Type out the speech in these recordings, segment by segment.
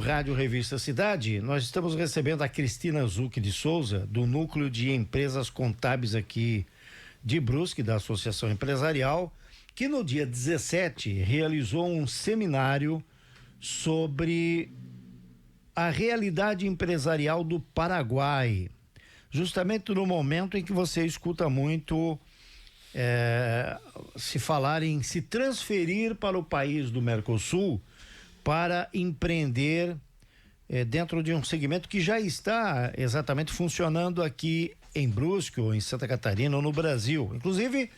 Rádio Revista Cidade. Nós estamos recebendo a Cristina Zucchi de Souza, do Núcleo de Empresas Contábeis aqui de Brusque, da Associação Empresarial, que no dia 17 realizou um seminário sobre a realidade empresarial do Paraguai. Justamente no momento em que você escuta muito se falar em se transferir para o país do Mercosul para empreender dentro de um segmento que já está exatamente funcionando aqui em Brusque, ou em Santa Catarina, ou no Brasil. Inclusive,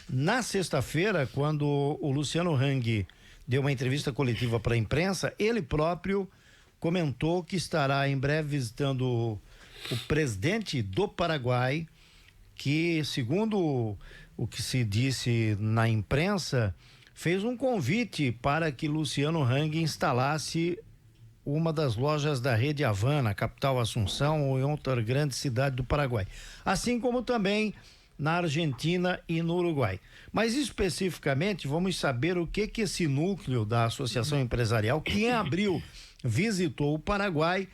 na sexta-feira, quando o Luciano Hang deu uma entrevista coletiva para a imprensa, ele próprio comentou que estará em breve visitando o presidente do Paraguai, que, segundo o que se disse na imprensa, fez um convite para que Luciano Hang instalasse uma das lojas da Rede Havana, capital Assunção, ou em outra grande cidade do Paraguai. Assim como também na Argentina e no Uruguai. Mas especificamente vamos saber o que esse núcleo da Associação Empresarial, que em abril visitou o Paraguai,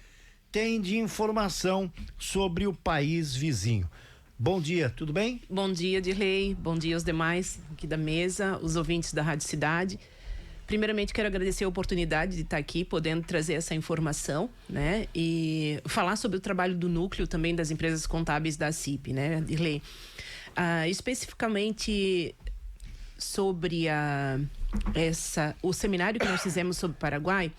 tem de informação sobre o país vizinho. Bom dia, tudo bem? Bom dia, Dirley. Bom dia aos demais aqui da mesa, os ouvintes da Rádio Cidade. Primeiramente, quero agradecer a oportunidade de estar aqui, podendo trazer essa informação, né? E falar sobre o trabalho do núcleo também das empresas contábeis da CIP, né, Dirley? Especificamente sobre o seminário que nós fizemos sobre o Paraguai,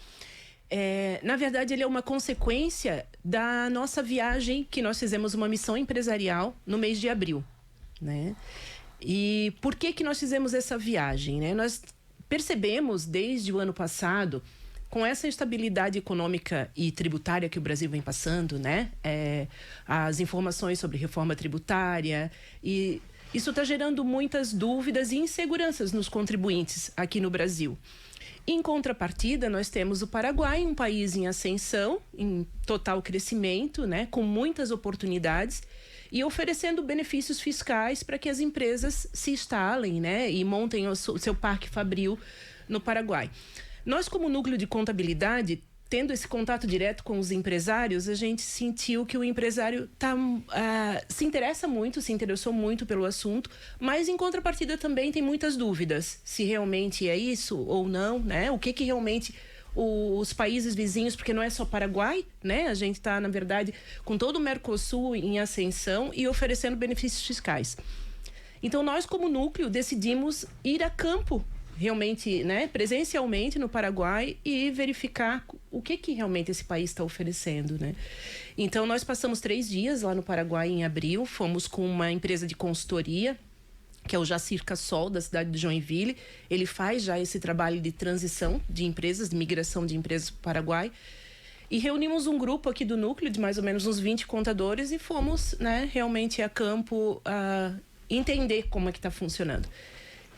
na verdade, ele é uma consequência da nossa viagem, que nós fizemos uma missão empresarial no mês de abril, né? E por que nós fizemos essa viagem, né? Nós percebemos desde o ano passado, com essa estabilidade econômica e tributária que o Brasil vem passando, né? As informações sobre reforma tributária, e isso está gerando muitas dúvidas e inseguranças nos contribuintes aqui no Brasil. Em contrapartida, nós temos o Paraguai, um país em ascensão, em total crescimento, né, com muitas oportunidades e oferecendo benefícios fiscais para que as empresas se instalem, né, e montem o seu parque fabril no Paraguai. Nós, como núcleo de contabilidade, tendo esse contato direto com os empresários, a gente sentiu que o empresário se interessou muito pelo assunto, mas em contrapartida também tem muitas dúvidas, se realmente é isso ou não, né? O que realmente os países vizinhos, porque não é só Paraguai, né? A gente está, na verdade, com todo o Mercosul em ascensão e oferecendo benefícios fiscais. Então, nós, como núcleo, decidimos ir a campo, realmente, né, presencialmente no Paraguai, e verificar o que realmente esse país está oferecendo, né? Então, nós passamos 3 dias lá no Paraguai em abril, fomos com uma empresa de consultoria, que é o Jacir Cassol, da cidade de Joinville. Ele faz já esse trabalho de transição de empresas, de migração de empresas para o Paraguai. E reunimos um grupo aqui do núcleo, de mais ou menos uns 20 contadores, e fomos, né, realmente a campo entender como é que está funcionando.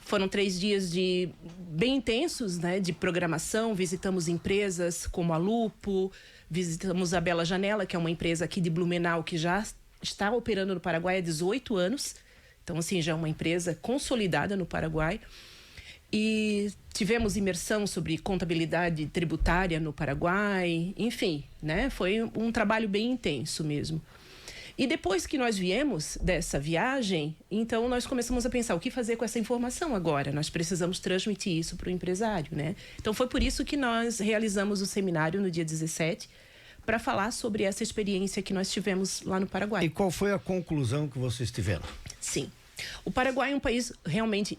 Foram 3 dias bem intensos, né, de programação. Visitamos empresas como a Lupo, visitamos a Bela Janela, que é uma empresa aqui de Blumenau, que já está operando no Paraguai há 18 anos. Então, assim, já é uma empresa consolidada no Paraguai. E tivemos imersão sobre contabilidade tributária no Paraguai. Enfim, né, foi um trabalho bem intenso mesmo. E depois que nós viemos dessa viagem, então nós começamos a pensar o que fazer com essa informação agora. Nós precisamos transmitir isso para o empresário, né? Então foi por isso que nós realizamos o seminário no dia 17, para falar sobre essa experiência que nós tivemos lá no Paraguai. E qual foi a conclusão que vocês tiveram? Sim. O Paraguai é um país realmente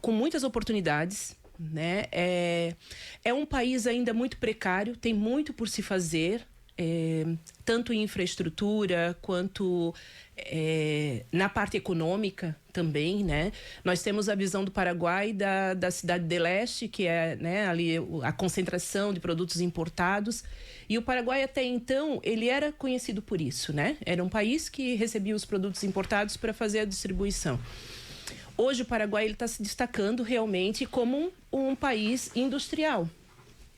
com muitas oportunidades, né? É um país ainda muito precário, tem muito por se fazer, tanto em infraestrutura quanto na parte econômica também, né? Nós temos a visão do Paraguai da cidade de Leste, que é, né, ali a concentração de produtos importados. E o Paraguai, até então, ele era conhecido por isso, né? Era um país que recebia os produtos importados para fazer a distribuição. Hoje o Paraguai está se destacando realmente como um país industrial,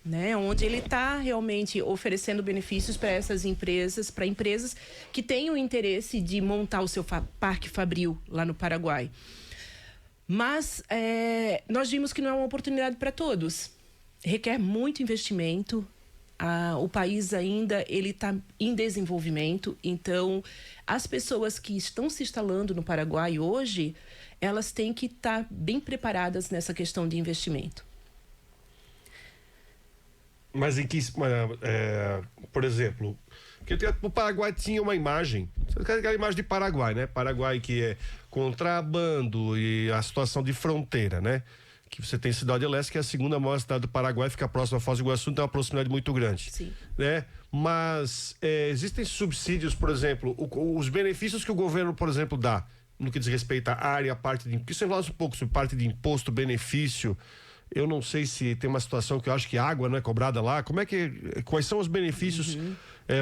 né, onde ele está realmente oferecendo benefícios para essas empresas, para empresas que têm o interesse de montar o seu parque fabril lá no Paraguai. Mas nós vimos que não é uma oportunidade para todos. Requer muito investimento, o país ainda ele está em desenvolvimento, então as pessoas que estão se instalando no Paraguai hoje, elas têm que estar bem preparadas nessa questão de investimento. Mas em que, por exemplo, o Paraguai tinha uma imagem, aquela imagem de Paraguai, né? Paraguai que é contrabando e a situação de fronteira, né? Que você tem Cidade do Leste, que é a segunda maior cidade do Paraguai, fica próxima a Foz do Iguaçu, tem uma proximidade muito grande. Sim. Né? Mas existem subsídios, por exemplo, os benefícios que o governo, por exemplo, dá no que diz respeito à área, a parte de... Porque você fala um pouco sobre parte de imposto, benefício. Eu não sei se tem uma situação que eu acho que água não é cobrada lá. Quais são os benefícios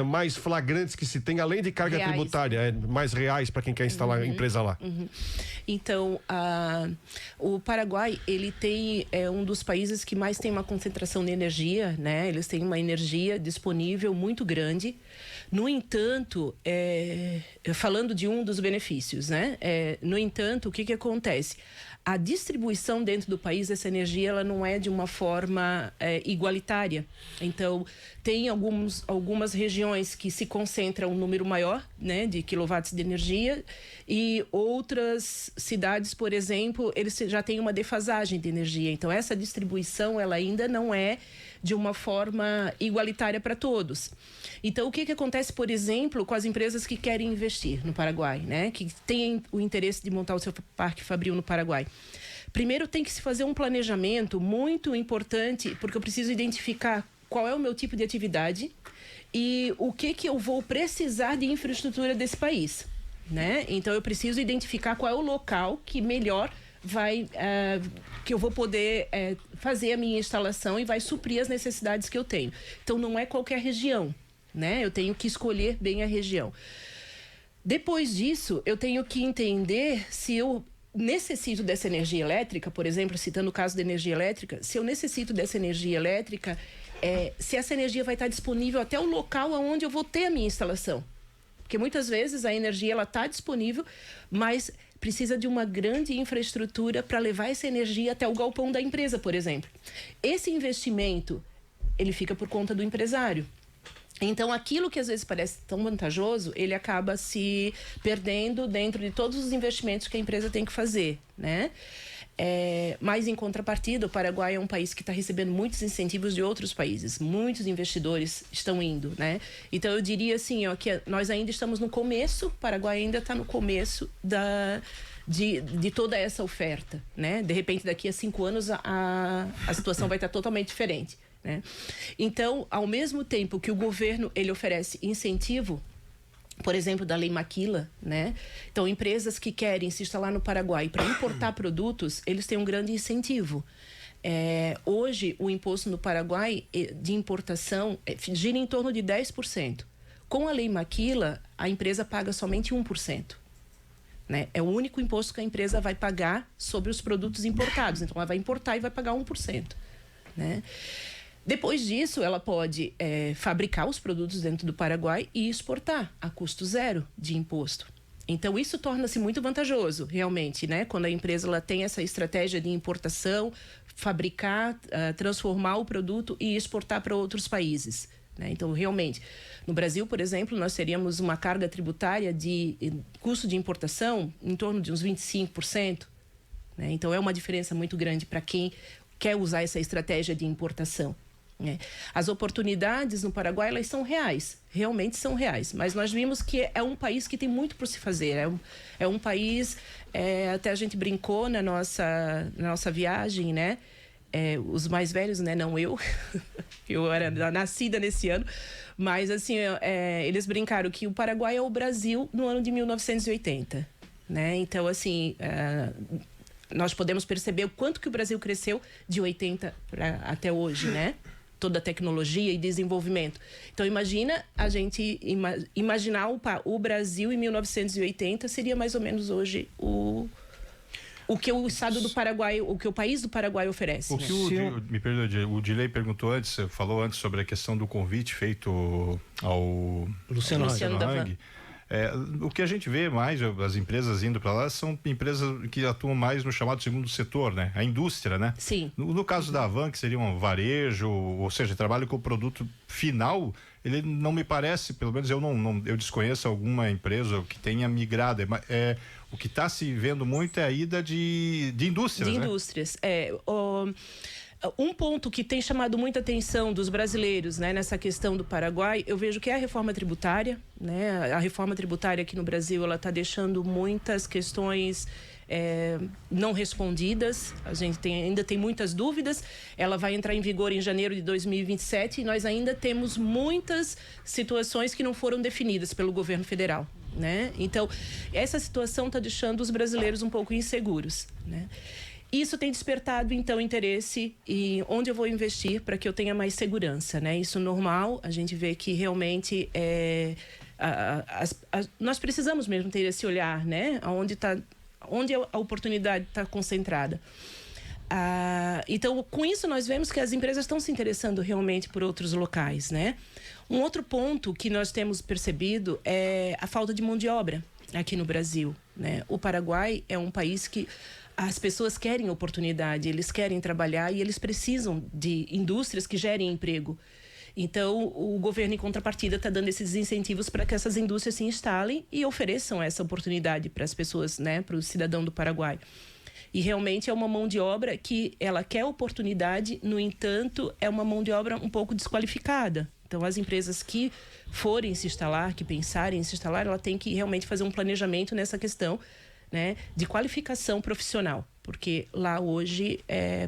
mais flagrantes que se tem, além de carga reais. Tributária, mais reais para quem quer instalar a empresa lá? Então, o Paraguai, ele é um dos países que mais tem uma concentração de energia, né? Eles têm uma energia disponível muito grande. No entanto, falando de um dos benefícios, né? No entanto, o que acontece? A distribuição dentro do país, essa energia, ela não é de uma forma igualitária. Então, tem algumas regiões que se concentra um número maior, né, de quilowatts de energia, e outras cidades, por exemplo, eles já têm uma defasagem de energia. Então, essa distribuição, ela ainda não é de uma forma igualitária para todos. Então, o que acontece, por exemplo, com as empresas que querem investir no Paraguai, né? Que têm o interesse de montar o seu parque fabril no Paraguai? Primeiro, tem que se fazer um planejamento muito importante, porque eu preciso identificar qual é o meu tipo de atividade e o que eu vou precisar de infraestrutura desse país, né? Então, eu preciso identificar qual é o local que melhor que eu vou poder fazer a minha instalação e vai suprir as necessidades que eu tenho. Então, não é qualquer região, né? Eu tenho que escolher bem a região. Depois disso, eu tenho que entender se eu necessito dessa energia elétrica, por exemplo, citando o caso da energia elétrica, se eu necessito dessa energia elétrica, se essa energia vai estar disponível até o local onde eu vou ter a minha instalação. Porque muitas vezes a energia está disponível, mas precisa de uma grande infraestrutura para levar essa energia até o galpão da empresa, por exemplo. Esse investimento, ele fica por conta do empresário. Então, aquilo que às vezes parece tão vantajoso, ele acaba se perdendo dentro de todos os investimentos que a empresa tem que fazer, né? Mas, em contrapartida, o Paraguai é um país que está recebendo muitos incentivos de outros países. Muitos investidores estão indo, né? Então, eu diria assim, que nós ainda estamos no começo, o Paraguai ainda está no começo de toda essa oferta, né? De repente, daqui a 5 anos, a situação vai estar totalmente diferente, né? Então, ao mesmo tempo que o governo ele oferece incentivo, por exemplo, da Lei Maquila, né? Então, empresas que querem se instalar no Paraguai para importar produtos, eles têm um grande incentivo. Hoje, o imposto no Paraguai de importação gira em torno de 10%. Com a Lei Maquila, a empresa paga somente 1%. Né? É o único imposto que a empresa vai pagar sobre os produtos importados. Então, ela vai importar e vai pagar 1%. Né? Depois disso, ela pode fabricar os produtos dentro do Paraguai e exportar a custo zero de imposto. Então, isso torna-se muito vantajoso, realmente, né? Quando a empresa ela tem essa estratégia de importação, fabricar, transformar o produto e exportar para outros países. Né? Então, realmente, no Brasil, por exemplo, nós teríamos uma carga tributária de custo de importação em torno de uns 25%. Né? Então, é uma diferença muito grande para quem quer usar essa estratégia de importação. As oportunidades no Paraguai, elas são reais, realmente são reais, mas nós vimos que é um país que tem muito por se fazer, é um país, até a gente brincou na nossa viagem, né? Os mais velhos, né? Não eu, eu era nascida nesse ano, mas assim, eles brincaram que o Paraguai é o Brasil no ano de 1980, né? Então, assim, nós podemos perceber o quanto que o Brasil cresceu de 80 até hoje, né? Toda a tecnologia e desenvolvimento. Então, imagina a gente imaginar o Brasil em 1980 seria mais ou menos hoje o que o estado do Paraguai, o que o país do Paraguai oferece. O que me perdoe, o Dilei perguntou antes, falou antes sobre a questão do convite feito ao Luciano Hang. O que a gente vê mais, as empresas indo para lá, são empresas que atuam mais no chamado segundo setor, né? A indústria, né? Sim. No caso da Havan, que seria um varejo, ou seja, trabalho com o produto final, ele não me parece, pelo menos eu desconheço alguma empresa que tenha migrado. O que está se vendo muito é a ida de indústrias, de né? indústrias. Um ponto que tem chamado muita atenção dos brasileiros, né, nessa questão do Paraguai, eu vejo que é a reforma tributária, né? A reforma tributária aqui no Brasil, ela está deixando muitas questões não respondidas. A gente ainda tem muitas dúvidas. Ela vai entrar em vigor em janeiro de 2027 e nós ainda temos muitas situações que não foram definidas pelo governo federal, né? Então, essa situação está deixando os brasileiros um pouco inseguros, né? Isso tem despertado, então, interesse em onde eu vou investir para que eu tenha mais segurança, né? Isso normal, a gente vê que realmente nós precisamos mesmo ter esse olhar, né? Onde a oportunidade está concentrada. Então, com isso, nós vemos que as empresas estão se interessando realmente por outros locais, né? Um outro ponto que nós temos percebido é a falta de mão de obra aqui no Brasil, né? O Paraguai é um país que as pessoas querem oportunidade, eles querem trabalhar e eles precisam de indústrias que gerem emprego. Então, o governo, em contrapartida, está dando esses incentivos para que essas indústrias se instalem e ofereçam essa oportunidade para as pessoas, né, para o cidadão do Paraguai. E realmente é uma mão de obra que ela quer oportunidade, no entanto, é uma mão de obra um pouco desqualificada. Então, as empresas que forem se instalar, que pensarem em se instalar, ela tem que realmente fazer um planejamento nessa questão, né, de qualificação profissional, porque lá hoje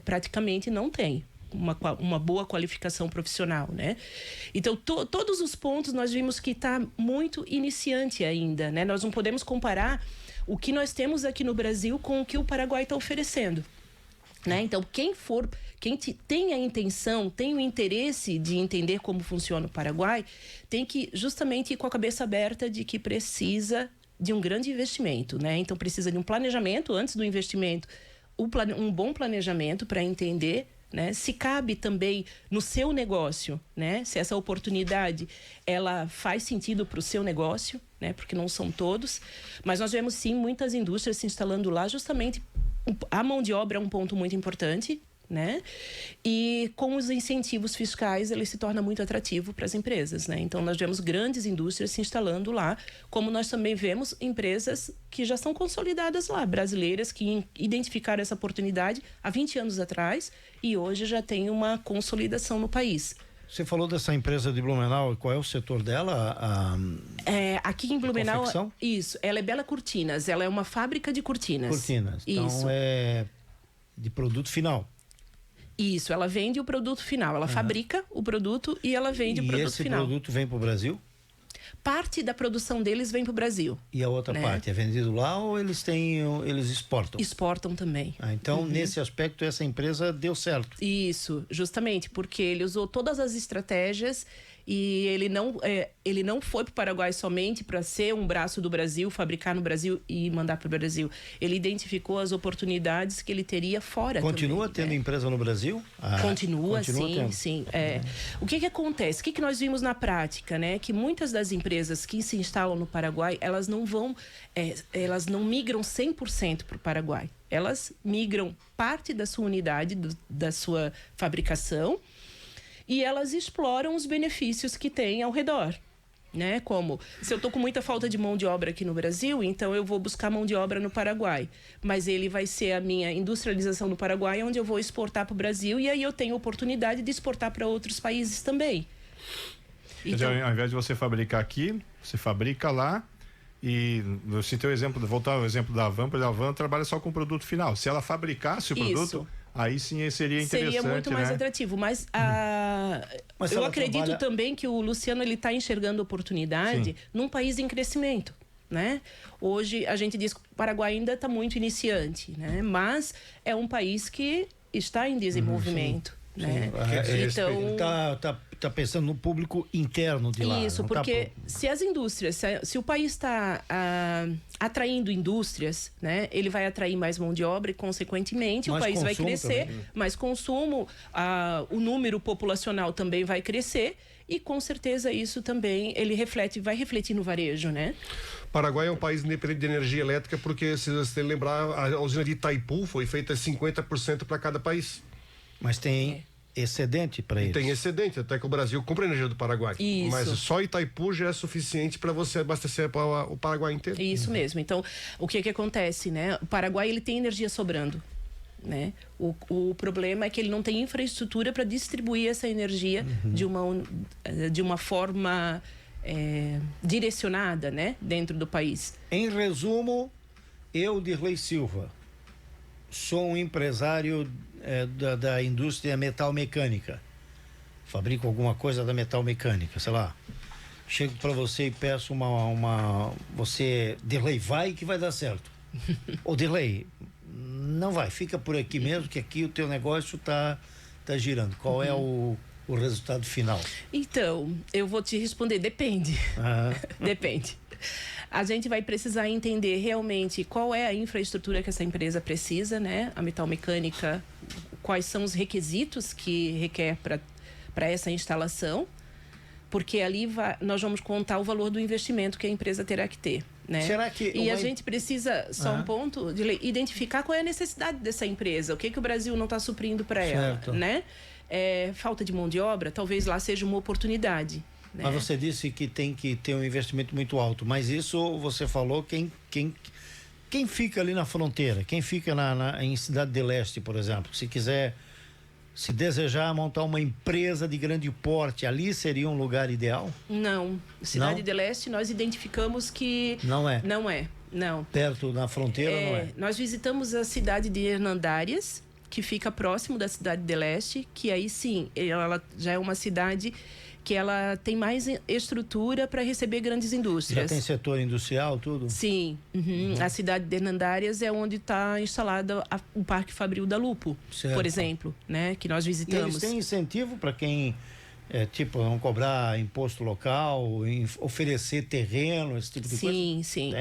praticamente não tem uma boa qualificação profissional, né? Então, todos os pontos nós vimos que está muito iniciante ainda, né? Nós não podemos comparar o que nós temos aqui no Brasil com o que o Paraguai está oferecendo, né? Então, quem tem a intenção, tem o interesse de entender como funciona o Paraguai, tem que justamente ir com a cabeça aberta de que precisa de um grande investimento, né? Então, precisa de um planejamento antes do investimento, um bom planejamento para entender, né, se cabe também no seu negócio, né? Se essa oportunidade ela faz sentido para o seu negócio, né? Porque não são todos, mas nós vemos sim muitas indústrias se instalando lá, justamente a mão de obra é um ponto muito importante, né? E com os incentivos fiscais ele se torna muito atrativo para as empresas, né? Então nós vemos grandes indústrias se instalando lá, como nós também vemos empresas que já são consolidadas lá, brasileiras que identificaram essa oportunidade há 20 anos atrás e hoje já tem uma consolidação no país. Você falou dessa empresa de Blumenau, qual é o setor dela? Aqui em Blumenau, confecção? Isso, ela é Bela Cortinas, ela é uma fábrica de cortinas. Cortinas, então isso. É de produto final. Isso, ela vende o produto final. Ela fabrica o produto e ela vende o produto final. E esse produto vem para o Brasil? Parte da produção deles vem para o Brasil. E a outra parte é vendido lá ou eles exportam? Exportam também. Então, nesse aspecto, essa empresa deu certo. Isso, justamente, porque ele usou todas as estratégias e ele não foi para o Paraguai somente para ser um braço do Brasil, fabricar no Brasil e mandar para o Brasil. Ele identificou as oportunidades que ele teria fora. Continua também, tendo empresa no Brasil? Continua sim, tendo. sim. O que acontece? O que nós vimos na prática, né? Que muitas das empresas que se instalam no Paraguai, elas não migram 100% para o Paraguai. Elas migram parte da sua unidade, da sua fabricação, e elas exploram os benefícios que tem ao redor, né? Como, se eu estou com muita falta de mão de obra aqui no Brasil, então eu vou buscar mão de obra no Paraguai. Mas ele vai ser a minha industrialização no Paraguai, onde eu vou exportar para o Brasil, e aí eu tenho oportunidade de exportar para outros países também. Então, ao invés de você fabricar aqui, você fabrica lá. E eu citei o exemplo, voltar ao exemplo da Havan, porque a Havan trabalha só com o produto final. Se ela fabricasse o produto, aí sim seria interessante. Seria muito mais atrativo, mas eu acredito também que o Luciano ele está enxergando oportunidade num país em crescimento, né? Hoje a gente diz que o Paraguai ainda está muito iniciante, né? Mas é um país que está em desenvolvimento, né? Então ele tá pensando no público interno de lá. Isso, porque se as indústrias, se o país está atraindo indústrias, né, ele vai atrair mais mão de obra e, consequentemente, o país vai crescer, mais consumo, o número populacional também vai crescer e com certeza isso também ele vai refletir no varejo, né? Paraguai é um país independente de energia elétrica porque, se você lembrar, a usina de Itaipu foi feita 50% para cada país. Mas tem excedente para eles. Tem excedente, até que o Brasil compra energia do Paraguai. Isso. Mas só Itaipu já é suficiente para você abastecer o Paraguai inteiro. Isso mesmo. Então, o que acontece, né? O Paraguai, ele tem energia sobrando, né? O problema é que ele não tem infraestrutura para distribuir essa energia de uma forma direcionada, né? Dentro do país. Em resumo, eu, Dirley Silva, sou um empresário da indústria metal-mecânica. Fabrico alguma coisa da metal-mecânica, sei lá. Chego para você e peço você, Dirley, vai que vai dar certo. Ô, Dirley, não vai, fica por aqui mesmo, que aqui o teu negócio tá girando. Qual é o resultado final? Então, eu vou te responder, depende. Depende. A gente vai precisar entender realmente qual é a infraestrutura que essa empresa precisa, né? A metalmecânica, quais são os requisitos que requer para essa instalação, porque ali nós vamos contar o valor do investimento que a empresa terá que ter, né? Será que a gente precisa, só um ponto, de identificar qual é a necessidade dessa empresa, o que o Brasil não está suprindo para ela, né? Falta de mão de obra, talvez lá seja uma oportunidade. Né? Mas você disse que tem que ter um investimento muito alto, mas isso você falou quem fica ali na fronteira, quem fica em Cidade do Leste, por exemplo, se desejar montar uma empresa de grande porte, ali seria um lugar ideal? Não. Cidade do Leste, nós identificamos que... Não é? Não é, não. Perto, na fronteira, não é? Nós visitamos a cidade de Hernandárias, que fica próximo da Cidade do Leste, que aí sim, ela já é uma cidade que ela tem mais estrutura para receber grandes indústrias. Já tem setor industrial, tudo? Sim. A cidade de Hernandárias é onde está instalado o Parque Fabril da Lupo, por exemplo, né? Que nós visitamos. E eles têm incentivo para quem, não cobrar imposto local, oferecer terreno, esse tipo de coisa? Sim.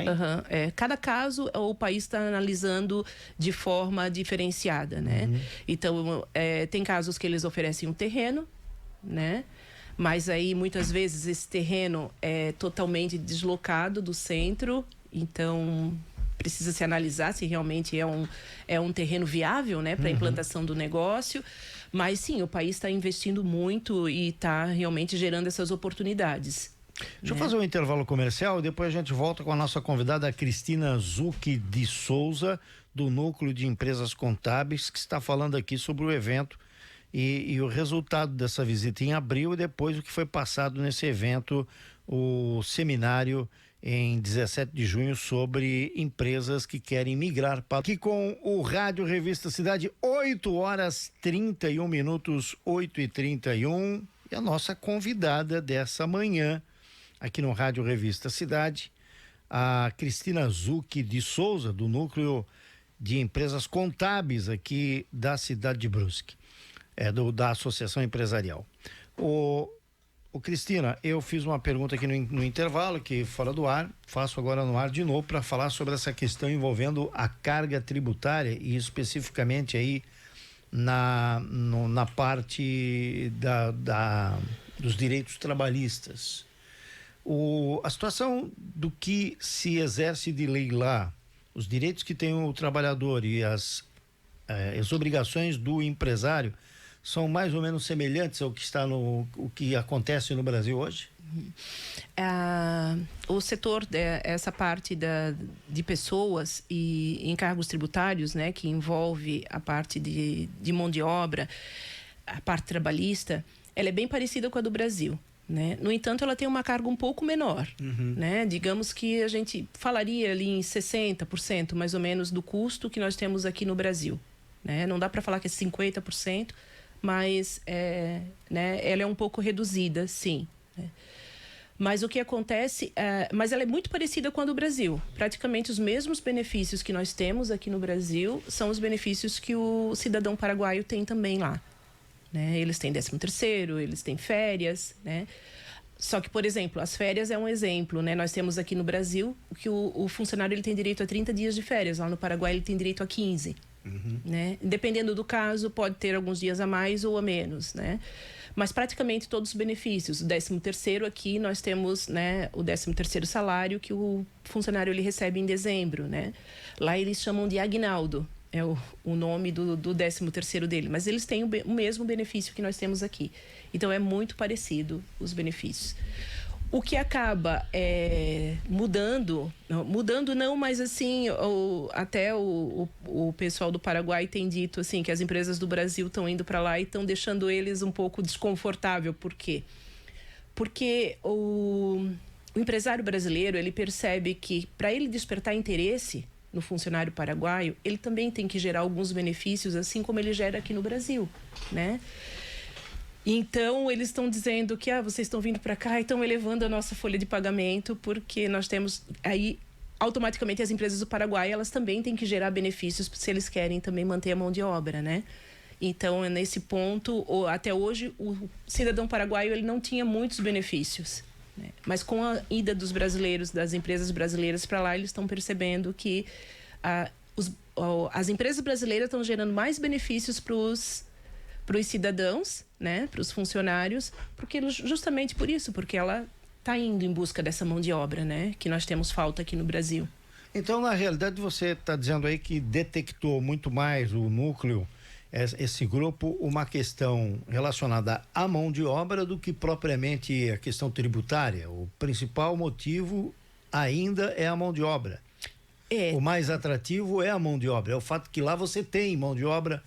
Cada caso o país está analisando de forma diferenciada, né? Então, tem casos que eles oferecem um terreno, né? Mas aí, muitas vezes, esse terreno é totalmente deslocado do centro, então precisa se analisar se realmente é um terreno viável, né, para a implantação do negócio. Mas sim, o país está investindo muito e está realmente gerando essas oportunidades. Deixa eu fazer um intervalo comercial e depois a gente volta com a nossa convidada, a Cristina Zucchi de Souza, do Núcleo de Empresas Contábeis, que está falando aqui sobre o evento e o resultado dessa visita em abril e depois o que foi passado nesse evento, o seminário em 17 de junho sobre empresas que querem migrar para... Aqui com o Rádio Revista Cidade, 8h31, 8h31, e a nossa convidada dessa manhã, aqui no Rádio Revista Cidade, a Cristina Zucchi de Souza, do Núcleo de Empresas Contábeis aqui da cidade de Brusque. Da Associação Empresarial. Cristina, eu fiz uma pergunta aqui no intervalo, que fora do ar, faço agora no ar de novo para falar sobre essa questão envolvendo a carga tributária e especificamente aí na parte dos direitos trabalhistas. A situação do que se exerce de lei lá, os direitos que tem o trabalhador e as obrigações do empresário são mais ou menos semelhantes ao que o que acontece no Brasil hoje? O setor, essa parte de pessoas e encargos tributários, né, que envolve a parte de mão de obra, a parte trabalhista, ela é bem parecida com a do Brasil, né? No entanto, ela tem uma carga um pouco menor, né? Digamos que a gente falaria ali em 60% mais ou menos do custo que nós temos aqui no Brasil, né? Não dá para falar que é 50%, mas né, ela é um pouco reduzida, sim, né? Mas o que acontece, mas ela é muito parecida com a do Brasil. Praticamente os mesmos benefícios que nós temos aqui no Brasil são os benefícios que o cidadão paraguaio tem também lá, né? Eles têm 13º, eles têm férias, né? Só que, por exemplo, as férias é um exemplo, né? Nós temos aqui no Brasil que o funcionário ele tem direito a 30 dias de férias, lá no Paraguai ele tem direito a 15. né? Dependendo do caso, pode ter alguns dias a mais ou a menos, né? Mas praticamente todos os benefícios. O 13º aqui nós temos, né, o 13º salário que o funcionário ele recebe em dezembro, né? Lá eles chamam de aguinaldo, é o nome do 13º dele, mas eles têm o mesmo benefício que nós temos aqui. Então é muito parecido os benefícios. O que acaba mudando não, mas assim, até o pessoal do Paraguai tem dito assim que as empresas do Brasil estão indo para lá e estão deixando eles um pouco desconfortável. Por quê? Porque o empresário brasileiro, ele percebe que para ele despertar interesse no funcionário paraguaio, ele também tem que gerar alguns benefícios, assim como ele gera aqui no Brasil, né? Então, eles estão dizendo que vocês estão vindo para cá e estão elevando a nossa folha de pagamento, porque nós temos aí, automaticamente, as empresas do Paraguai, elas também têm que gerar benefícios se eles querem também manter a mão de obra, né? Então, nesse ponto, até hoje, o cidadão paraguaio ele não tinha muitos benefícios, né? Mas com a ida dos brasileiros, das empresas brasileiras para lá, eles estão percebendo que as empresas brasileiras estão gerando mais benefícios para os cidadãos, né, para os funcionários, justamente por isso, porque ela está indo em busca dessa mão de obra, né, que nós temos falta aqui no Brasil. Então, na realidade, você está dizendo aí que detectou muito mais o núcleo, esse grupo, uma questão relacionada à mão de obra do que propriamente a questão tributária. O principal motivo ainda é a mão de obra. O mais atrativo é a mão de obra. É o fato que lá você tem mão de obra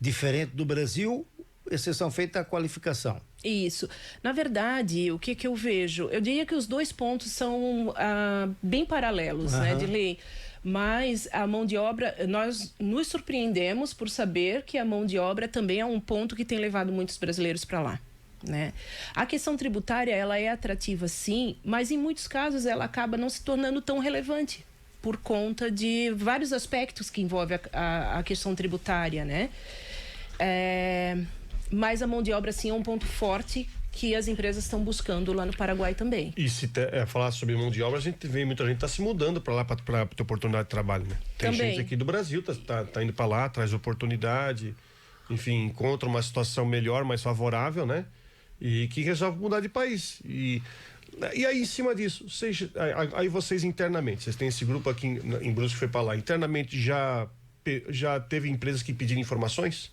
diferente do Brasil, exceção feita à qualificação. Isso. Na verdade, o que eu vejo? Eu diria que os dois pontos são bem paralelos, né, de lei. Mas a mão de obra, nós nos surpreendemos por saber que a mão de obra também é um ponto que tem levado muitos brasileiros para lá, né? A questão tributária, ela é atrativa sim, mas em muitos casos ela acaba não se tornando tão relevante por conta de vários aspectos que envolvem a questão tributária, né? Mas a mão de obra sim é um ponto forte que as empresas estão buscando lá no Paraguai também. E se falar sobre mão de obra, a gente vê muita gente se mudando para lá para ter oportunidade de trabalho, né? Tem também. Gente aqui do Brasil tá indo para lá, traz oportunidade, enfim, encontra uma situação melhor, mais favorável, né? E que resolve mudar de país. E aí, em cima disso, aí vocês internamente, vocês têm esse grupo aqui em Brusque que foi para lá, internamente já teve empresas que pediram informações?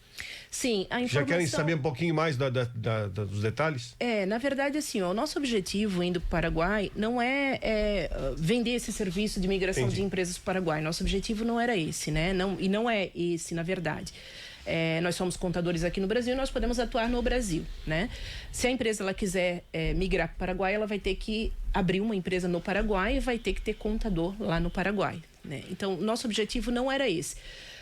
Sim, a informação... Já querem saber um pouquinho mais dos detalhes? Na verdade, assim, o nosso objetivo indo para o Paraguai não é vender esse serviço de migração de empresas para o Paraguai. Nosso objetivo não era esse, né? Não é esse, na verdade. Nós somos contadores aqui no Brasil e nós podemos atuar no Brasil, né? Se a empresa ela quiser migrar para o Paraguai, ela vai ter que abrir uma empresa no Paraguai e vai ter que ter contador lá no Paraguai, né? Então, nosso objetivo não era esse.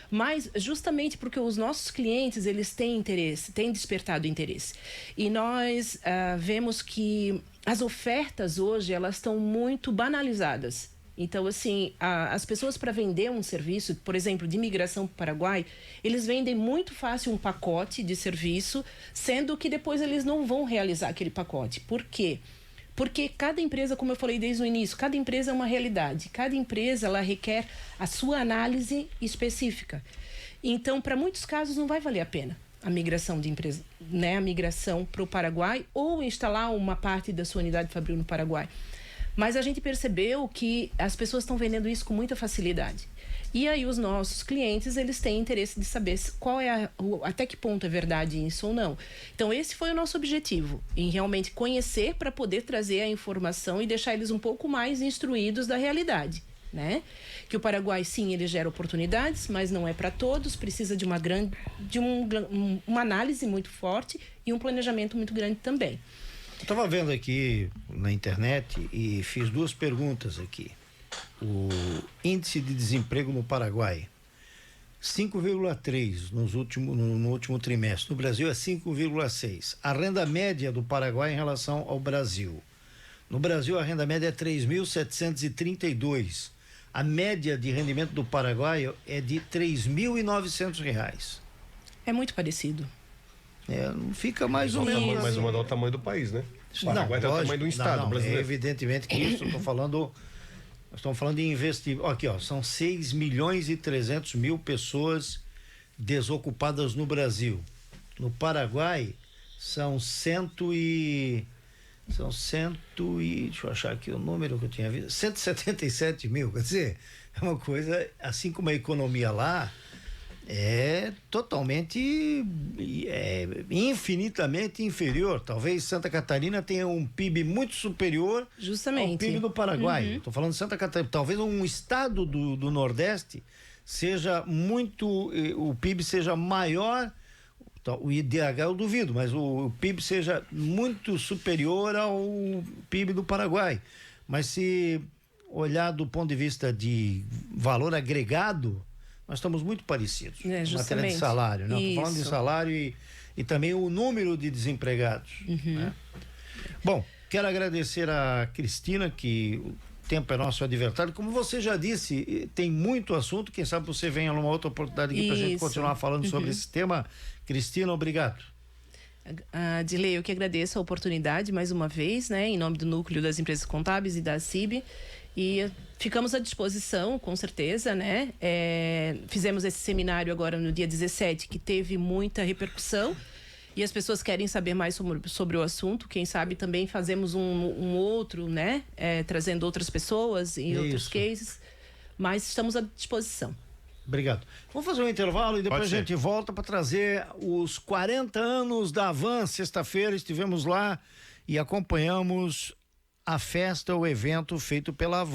Mas justamente porque os nossos clientes, eles têm interesse, têm despertado interesse. E nós vemos que as ofertas hoje, elas estão muito banalizadas. Então, assim, as pessoas para vender um serviço, por exemplo, de migração para o Paraguai, eles vendem muito fácil um pacote de serviço, sendo que depois eles não vão realizar aquele pacote. Por quê? Porque cada empresa, como eu falei desde o início, cada empresa é uma realidade. Cada empresa, ela requer a sua análise específica. Então, para muitos casos, não vai valer a pena a migração de empresa, né? A migração para o Paraguai ou instalar uma parte da sua unidade fabril no Paraguai. Mas a gente percebeu que as pessoas estão vendendo isso com muita facilidade. E aí os nossos clientes, eles têm interesse de saber qual até que ponto é verdade isso ou não. Então esse foi o nosso objetivo, em realmente conhecer para poder trazer a informação e deixar eles um pouco mais instruídos da realidade, né? Que o Paraguai, sim, ele gera oportunidades, mas não é para todos, precisa de uma análise muito forte e um planejamento muito grande também. Eu estava vendo aqui na internet e fiz duas perguntas aqui. O índice de desemprego no Paraguai, 5,3 no último trimestre. No Brasil é 5,6. A renda média do Paraguai em relação ao Brasil. No Brasil a renda média é 3.732. A média de rendimento do Paraguai é de R$3.900. É muito parecido. Fica mais ou menos. Mas o tamanho do país, né? O Paraguai é o tamanho do estado brasileiro. Evidentemente que isso, nós estamos falando de investimento. Aqui, ó, são 6.300.000 pessoas desocupadas no Brasil. No Paraguai são deixa eu achar aqui o número que eu tinha visto, 177 mil, quer dizer, é uma coisa, assim como a economia lá, é totalmente, infinitamente inferior. Talvez Santa Catarina tenha um PIB muito superior Justamente ao PIB do Paraguai. Estou falando de Santa Catarina. Talvez um estado do Nordeste seja muito, o PIB seja maior, o IDH eu duvido, mas o PIB seja muito superior ao PIB do Paraguai. Mas se olhar do ponto de vista de valor agregado, nós estamos muito parecidos em matéria de salário, né? Estou falando de salário e também o número de desempregados. Né? Bom, quero agradecer a Cristina, que o tempo é nosso adversário. Como você já disse, tem muito assunto. Quem sabe você venha numa outra oportunidade aqui para a gente continuar falando sobre esse tema. Cristina, obrigado. Dilei, eu que agradeço a oportunidade mais uma vez, né, em nome do Núcleo das Empresas Contábeis e da CIB. E ficamos à disposição, com certeza, né? Fizemos esse seminário agora no dia 17, que teve muita repercussão. E as pessoas querem saber mais sobre o assunto. Quem sabe também fazemos um outro, né? Trazendo outras pessoas e outros cases. Mas estamos à disposição. Obrigado. Vamos fazer um intervalo e depois a gente volta para trazer os 40 anos da Havan. Sexta-feira estivemos lá e acompanhamos a festa, o evento feito pela Havan.